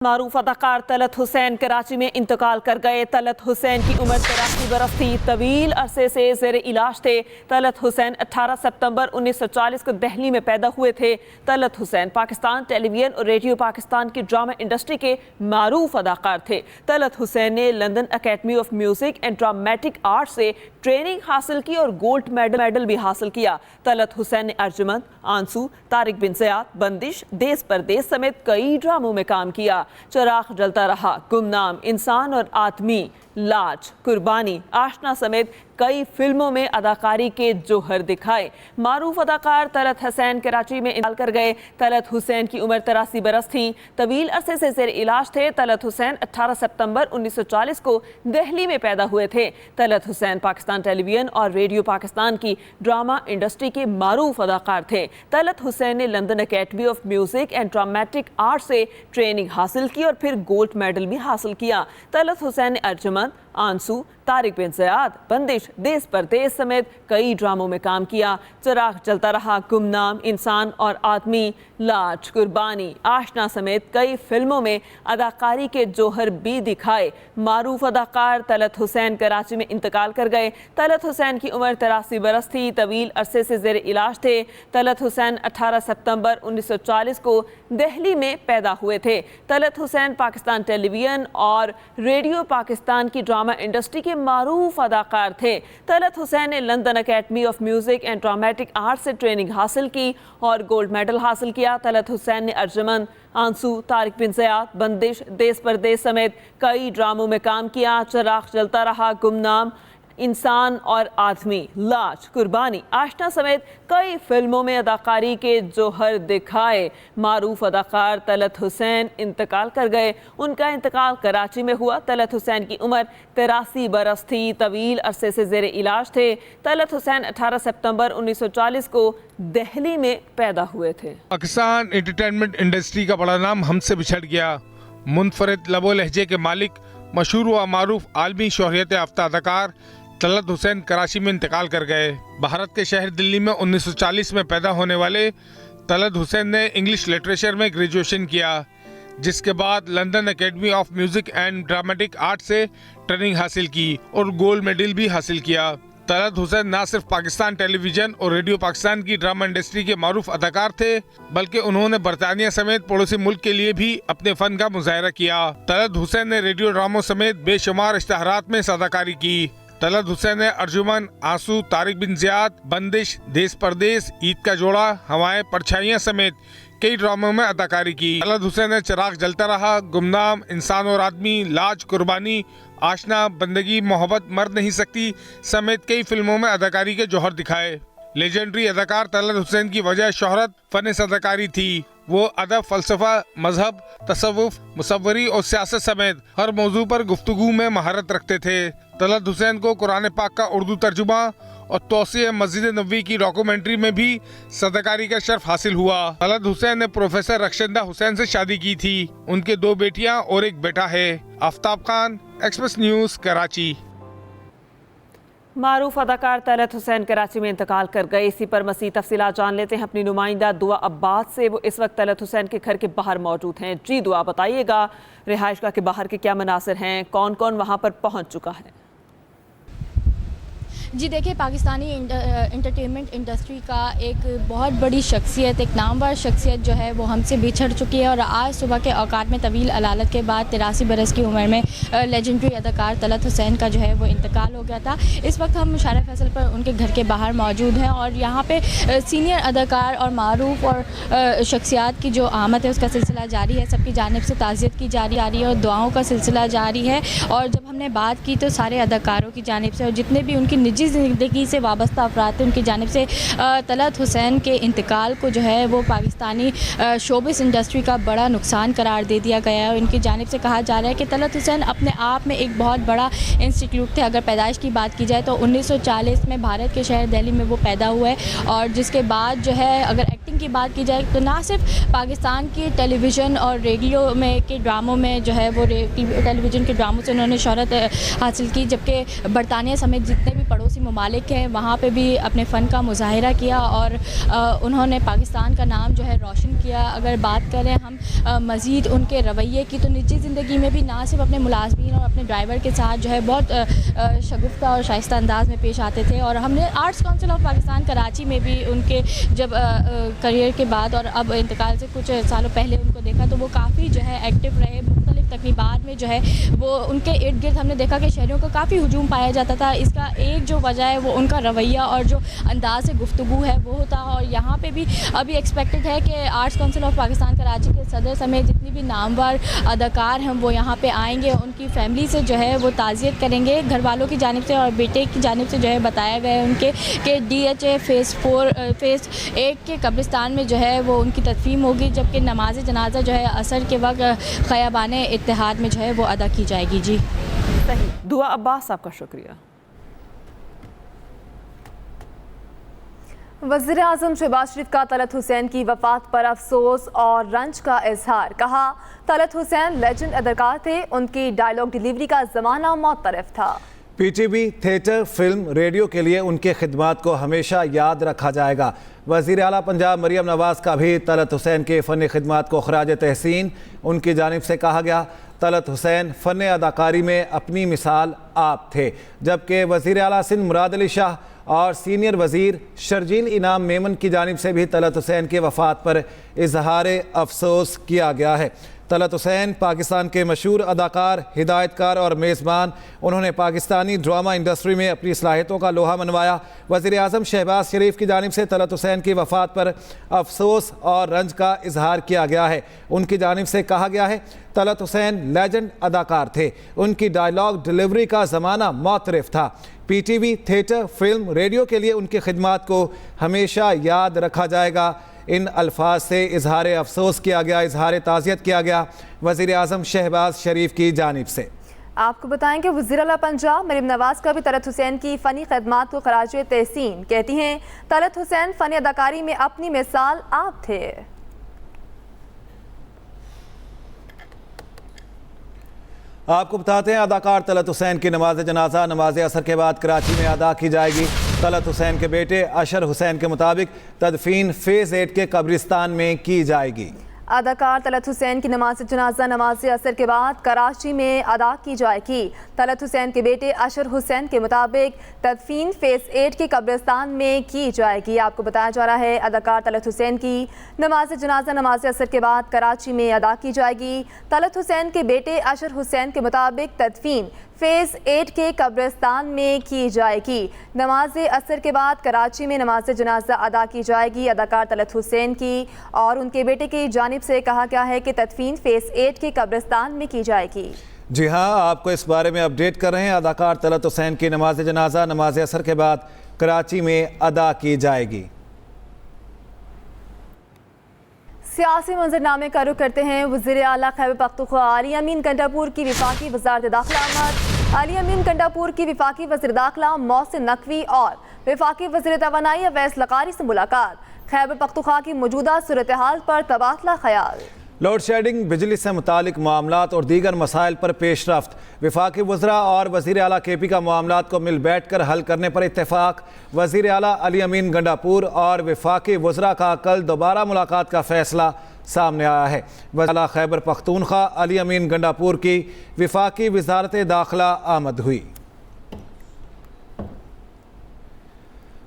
معروف اداکار طلعت حسین کراچی میں انتقال کر گئے۔ طلعت حسین کی عمر 83 برس تھی، طویل عرصے سے زیر علاج تھے۔ طلعت حسین 18 ستمبر 1940 کو دہلی میں پیدا ہوئے تھے۔ طلعت حسین پاکستان ٹیلی ویژن اور ریڈیو پاکستان کی ڈرامہ انڈسٹری کے معروف اداکار تھے۔ طلعت حسین نے London academy of music and dramatic art سے ٹریننگ حاصل کی اور گولڈ میڈل بھی حاصل کیا۔ طلعت حسین نے ارجمند، آنسو، طارق بن زیاد، بندش، دیس پردیس سمیت کئی ڈراموں میں کام کیا۔ چراغ جلتا رہا، گمنام، انسان اور آدمی، لاج، قربانی، آشنا سمیت کئی فلموں میں اداکاری کے جوہر دکھائے۔ معروف اداکار طلعت حسین کراچی میں انتقال کر گئے۔ طلعت حسین کی عمر 83 برس تھی، طویل عرصے سے زیر علاج تھے۔ طلعت حسین 18 ستمبر 1940 کو دہلی میں پیدا ہوئے تھے۔ طلعت حسین پاکستان ٹیلی ویژن اور ریڈیو پاکستان کی ڈرامہ انڈسٹری کے معروف اداکار تھے۔ طلعت حسین نے London academy of music and dramatic art سے ٹریننگ حاصل کی اور پھر گولڈ میڈل بھی حاصل کیا۔ طلعت حسین نے ارجمند، آنسو، طارق بن زیاد، بندش، دیس پردیس سمیت کئی ڈراموں میں کام کیا۔ چراغ جلتا رہا، گمنام، انسان اور آدمی، لاج، قربانی، آشنا سمیت کئی فلموں میں اداکاری کے جوہر بھی دکھائے۔ معروف اداکار طلعت حسین کراچی میں انتقال کر گئے۔ طلعت حسین کی عمر 83 برس تھی، طویل عرصے سے زیر علاج تھے۔ طلعت حسین 18 ستمبر 1940 کو دہلی میں پیدا ہوئے تھے۔ طلعت حسین پاکستان ٹیلی ویژن اور ریڈیو پاکستان کی ڈرامہ انڈسٹری کے معروف اداکار تھے۔ طلعت حسین نے London academy of music and dramatic art سے ٹریننگ حاصل کی اور گولڈ میڈل حاصل کیا۔ طلعت حسین نے ارجمند، آنسو، طارق بن زیاد، بندش، دیس پردیس سمیت کئی ڈراموں میں کام کیا۔ چراغ جلتا رہا، گمنام، انسان اور آدمی، لاج، قربانی، آشنا سمیت کئی فلموں میں اداکاری کے جوہر دکھائے۔ معروف اداکار طلعت حسین انتقال کر گئے۔ ان کا انتقال کراچی میں ہوا۔ طلعت حسین کی عمر 83 برس تھی، طویل عرصے سے زیر علاج تھے۔ طلعت حسین 18 ستمبر 1940 کو دہلی میں پیدا ہوئے تھے۔ پاکستان انٹرٹینمنٹ انڈسٹری کا بڑا نام ہم سے بچھڑ گیا۔ منفرد لب و لہجے کے مالک، مشہور و معروف عالمی شہرت یافتہ اداکار طلعت حسین کراچی میں انتقال کر گئے۔ بھارت کے شہر دلی میں 1940 میں پیدا ہونے والے طلعت حسین نے انگلش لٹریچر میں گریجویشن کیا، جس کے بعد London academy of music and dramatic art سے ٹریننگ حاصل کی اور گولڈ میڈل بھی حاصل کیا۔ طلعت حسین نہ صرف پاکستان ٹیلی ویژن اور ریڈیو پاکستان کی ڈرامہ انڈسٹری کے معروف اداکار تھے، بلکہ انہوں نے برطانیہ سمیت پڑوسی ملک کے لیے بھی اپنے فن کا مظاہرہ کیا۔ طلعت حسین نے ریڈیو ڈراموں سمیت بے شمار اشتہارات میں اداکاری کی۔ طلعت حسین نے ارجمند، آنسو، طارق بن زیاد، بندش، دیس پردیس، عید کا جوڑا، ہوائیں، پرچھائیاں سمیت کئی ڈراموں میں اداکاری کی۔ طلعت حسین نے چراغ جلتا رہا، گمنام، انسان اور آدمی، لاج، قربانی، آشنا، بندگی، محبت مر نہیں سکتی سمیت کئی فلموں میں اداکاری کے جوہر دکھائے۔ لیجنڈری اداکار طلعت حسین کی وجہ شہرت فن اداکاری تھی۔ وہ ادب، فلسفہ، مذہب، تصوف، مصوری اور سیاست سمیت ہر موضوع پر گفتگو میں مہارت رکھتے تھے۔ طلعت حسین کو قرآن پاک کا اردو ترجمہ اور توسیع مسجد نبوی کی ڈاکومنٹری میں بھی اداکاری کا شرف حاصل ہوا۔ طلعت حسین نے پروفیسر رخشندہ حسین سے شادی کی تھی۔ ان کے 2 بیٹیاں اور 1 بیٹا ہے۔ آفتاب خان، ایکسپریس نیوز، کراچی۔ معروف اداکار طلعت حسین کراچی میں انتقال کر گئے۔ اسی پر مزید تفصیلات جان لیتے ہیں اپنی نمائندہ دعا عباس سے۔ وہ اس وقت طلعت حسین کے گھر کے باہر موجود ہیں۔ جی دعا، بتائیے گا رہائش گاہ کے باہر کے کیا مناظر ہیں، کون کون وہاں پر پہنچ چکا ہے؟ جی دیکھیں، پاکستانی انٹرٹینمنٹ انڈسٹری کا ایک بہت بڑی شخصیت، ایک نامور شخصیت جو ہے وہ ہم سے بچھڑ چکی ہے، اور آج صبح کے اوقات میں طویل علالت کے بعد 83 برس کی عمر میں لیجنڈری اداکار طلعت حسین کا جو ہے وہ انتقال ہو گیا تھا۔ اس وقت ہم مشارف فیصل پر ان کے گھر کے باہر موجود ہیں، اور یہاں پہ سینئر اداکار اور معروف اور شخصیات کی جو آمد ہے اس کا سلسلہ جاری ہے۔ سب کی جانب سے تعزیت کی جاری آ رہی ہے اور دعاؤں کا سلسلہ جاری ہے۔ اور جب ہم نے بات کی تو سارے اداکاروں کی جانب سے اور جتنے بھی ان کی نجی زندگی سے وابستہ افراد تھے ان کی جانب سے طلعت حسین کے انتقال کو جو ہے وہ پاکستانی شوبز انڈسٹری کا بڑا نقصان قرار دے دیا گیا ہے۔ ان کی جانب سے کہا جا رہا ہے کہ طلعت حسین اپنے آپ میں ایک بہت بڑا انسٹیٹیوٹ تھے۔ اگر پیدائش کی بات کی جائے تو 1940 میں بھارت کے شہر دہلی میں وہ پیدا ہوئے، اور جس کے بعد جو ہے اگر ایکٹنگ کی بات کی جائے تو نہ صرف پاکستان کی ٹیلی ویژن اور ریڈیو میں کے ڈراموں میں جو ہے وہ ٹیلی ویژن کے ڈراموں سے انہوں نے شہرت حاصل کی، جبکہ برطانیہ سمیت جتنے بھی پڑوسی ایسی ممالک ہیں وہاں پہ بھی اپنے فن کا مظاہرہ کیا اور انہوں نے پاکستان کا نام جو ہے روشن کیا. اگر بات کریں ہم مزید ان کے رویے کی تو نجی زندگی میں بھی نہ صرف اپنے ملازمین اور اپنے ڈرائیور کے ساتھ جو ہے بہت شگفتہ اور شائستہ انداز میں پیش آتے تھے. اور ہم نے arts council of Pakistan Karachi میں بھی ان کے جب کریئر کے بعد اور اب انتقال سے کچھ سالوں پہلے ان کو دیکھا تو وہ کافی جو ہے ایکٹیو رہے. مختلف تقریبات میں جو ہے وہ ان کے ارد گرد ہم نے دیکھا کہ شہریوں کا کافی ہجوم پایا جاتا تھا. اس کا ایک جو وجہ ہے وہ ان کا رویہ اور جو انداز گفتگو ہے وہ ہوتا. اور یہاں پہ بھی ابھی ایکسپیکٹڈ ہے کہ arts council of Pakistan Karachi کے صدر سمیت جتنی بھی نامور اداکار ہیں وہ یہاں پہ آئیں گے. ان کی فیملی سے جو ہے وہ تعزیت کریں گے. گھر والوں کی جانب سے اور بیٹے کی جانب سے جو ہے بتایا گیا ہے ان کے کہ DHA فیز 1 کے قبرستان میں جو ہے وہ ان کی تدفین ہوگی, جبکہ نماز جنازہ جو ہے عصر کے وقت خیابان اتحاد میں جو ہے وہ ادا کی جائے گی. جی صحیح. دعا عباس آپ کا شکریہ. وزیر اعظم شہباز شریف کا طلعت حسین کی وفات پر افسوس اور رنج کا اظہار. کہا طلعت حسین لیجنڈ اداکار تھے, ان کی ڈائیلاگ ڈیلیوری کا زمانہ معترف تھا. PTV تھیٹر, فلم, ریڈیو کے لیے ان کے خدمات کو ہمیشہ یاد رکھا جائے گا. وزیر اعلیٰ پنجاب مریم نواز کا بھی طلعت حسین کے فنی خدمات کو خراج تحسین ان کی جانب سے کہا گیا. طلعت حسین فن اداکاری میں اپنی مثال آپ تھے, جبکہ وزیر اعلیٰ سندھ مراد علی شاہ اور سینئر وزیر شرجیل انعام میمن کی جانب سے بھی طلعت حسین کی وفات پر اظہار افسوس کیا گیا ہے. طلعت حسین پاکستان کے مشہور اداکار, ہدایتکار اور میزبان. انہوں نے پاکستانی ڈرامہ انڈسٹری میں اپنی صلاحیتوں کا لوہا منوایا. وزیر اعظم شہباز شریف کی جانب سے طلعت حسین کی وفات پر افسوس اور رنج کا اظہار کیا گیا ہے. ان کی جانب سے کہا گیا ہے طلعت حسین لیجنڈ اداکار تھے, ان کی ڈائیلاگ ڈیلیوری کا زمانہ معترف تھا. PTV تھیٹر, فلم, ریڈیو کے لیے ان کی خدمات کو ہمیشہ یاد رکھا جائے گا. ان الفاظ سے اظہار افسوس کیا گیا, اظہار تعزیت کیا گیا وزیر اعظم شہباز شریف کی جانب سے. آپ کو بتائیں کہ وزیر اعلیٰ پنجاب مریم نواز کا بھی طلعت حسین کی فنی خدمات کو خراج تحسین. کہتی ہیں طلعت حسین فنی اداکاری میں اپنی مثال آپ تھے. آپ کو بتاتے ہیں اداکار طلعت حسین کی نماز جنازہ نماز عصر کے بعد کراچی میں ادا کی جائے گی. طلعت حسین کے بیٹے اشر حسین کے مطابق تدفین فیز 8 کے قبرستان میں کی جائے گی. اداکار طلعت حسین کی نماز جنازہ نماز عصر کے بعد کراچی میں ادا کی جائے گی. طلعت حسین کے بیٹے اشر حسین کے مطابق تدفین فیز 8 کے قبرستان میں کی جائے گی. آپ کو بتایا جا رہا ہے اداکار طلعت حسین کی نماز جنازہ نماز عصر کے بعد کراچی میں ادا کی جائے گی. طلعت حسین کے بیٹے اشر حسین کے مطابق تدفین فیز 8 کے قبرستان میں کی جائے گی. نماز عصر کے بعد کراچی میں نماز جنازہ ادا کی جائے گی. اداکار طلعت حسین کی اور ان کے بیٹے کی جانب سے کہا گیا ہے کہ تدفین فیز 8 کے قبرستان میں کی جائے گی. جی ہاں, آپ کو اس بارے میں اپڈیٹ کر رہے ہیں. اداکار طلعت حسین کی نماز جنازہ نماز عصر کے بعد کراچی میں ادا کی جائے گی. سیاسی منظرنامے کا رخ کرتے ہیں. وزیر اعلیٰ خیبر پختونخوا علی امین گنڈاپور کی وفاقی وزارت داخلہ آمد. علی امین گنڈاپور کی وفاقی وزیر داخلہ محسن نقوی اور وفاقی وزیر توانائی اویس لقاری سے ملاقات. خیبر پختونخوا کی موجودہ صورتحال پر تبادلہ خیال. لوڈ شیڈنگ, بجلی سے متعلق معاملات اور دیگر مسائل پر پیش رفت. وفاقی وزراء اور وزیر اعلیٰ KP کا معاملات کو مل بیٹھ کر حل کرنے پر اتفاق. وزیر اعلیٰ علی امین گنڈاپور اور وفاقی وزراء کا کل دوبارہ ملاقات کا فیصلہ سامنے آیا ہے. وزیر اعلیٰ خیبر پختونخوا علی امین گنڈاپور کی وفاقی وزارت داخلہ آمد ہوئی.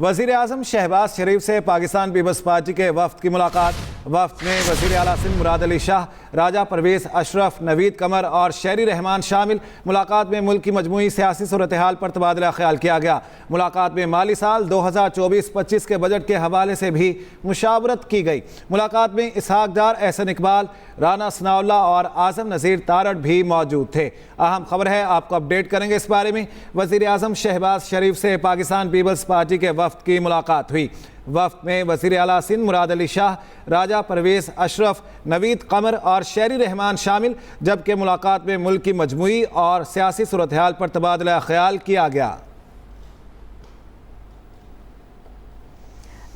وزیر اعظم شہباز شریف سے پاکستان پیپلز پارٹی کے وفد کی ملاقات. وفد میں وزیر اعلیٰ سندھ مراد علی شاہ, راجہ پرویز اشرف, نوید قمر اور شہری رحمان شامل. ملاقات میں ملک کی مجموعی سیاسی صورتحال پر تبادلہ خیال کیا گیا. ملاقات میں مالی سال 2024-25 کے بجٹ کے حوالے سے بھی مشاورت کی گئی. ملاقات میں اسحاق ڈار, احسن اقبال, رانا ثناء اللہ اور اعظم نذیر تارڑ بھی موجود تھے. اہم خبر ہے, آپ کو اپڈیٹ کریں گے اس بارے میں. وزیر اعظم شہباز شریف سے پاکستان پیپلز پارٹی کے وفد کی ملاقات ہوئی. وفد میں وزیر اعلیٰ سندھ مراد علی شاہ, راجہ پرویز اشرف, نوید قمر اور شہری رحمان شامل, جبکہ ملاقات میں ملک کی مجموعی اور سیاسی صورتحال پر تبادلہ خیال کیا گیا.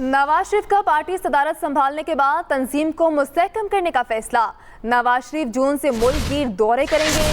نواز شریف کا پارٹی صدارت سنبھالنے کے بعد تنظیم کو مستحکم کرنے کا فیصلہ. نواز شریف جون سے ملک گیر دورے کریں گے.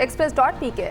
express.pk।